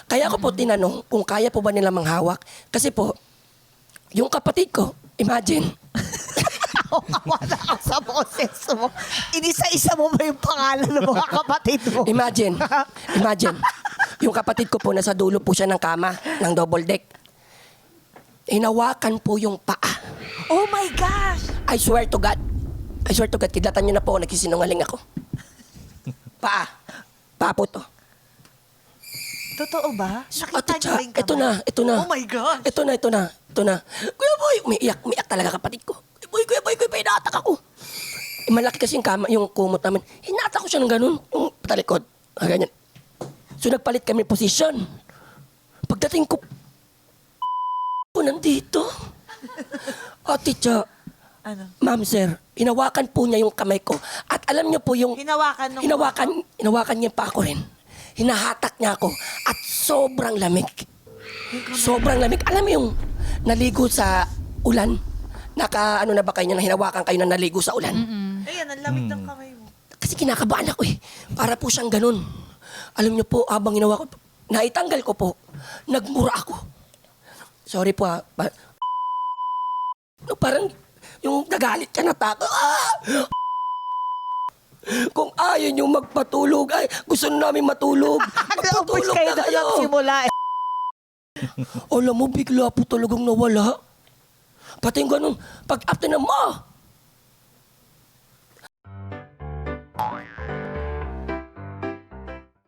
Kaya ako po tinanong kung kaya po ba nila manghawak. Kasi po, yung kapatid ko, imagine, Wala ka sa boses mo. Inisa-isa mo ba yung pangalan ng mga kapatid mo? imagine, yung kapatid ko po nasa dulo po siya ng kama, ng double deck. Hinawakan po yung paa. Oh my gosh! I swear to God, kidlatan niyo na po, nagsisinungaling ako. Paa po to. Totoo ba? Nakita Ate niyo ba yung kamay? ito na. Oh my gosh! Ito na. Kuya Boy, umiiyak talaga kapatid ko. Kuya Boy, inatak ako. Malaki kasi yung kama, yung kumot namin. Hinatak ko siya ng ganun, yung patalikod. Ganyan. So nagpalit kami posisyon. Pagdating ko, nandito. Ate Cha, Ano? ma'am sir, hinawakan po niya yung kamay ko. At alam niyo po yung hinawakan niya pa ako rin. Hinahatak niya ako at sobrang lamig. Sobrang lamig. Alam mo yung naligo sa ulan? Ano na ba kayo na hinawakan kayo na naligo sa ulan? Ayan, ang lamig ng kamay mo. Kasi kinakabahan ako eh. Para po siyang ganun. Alam niyo po, habang hinawa ko, naitanggal ko po, nagmura ako. Sorry po ha. Parang yung nagalit ka na tako. Kung ayaw niyo magpatulog, ay gusto na namin matulog. Magpatulog na kayo. Simula eh. Alam mo, bigla po talagang nawala. Pati yung ganun, pag after na ma,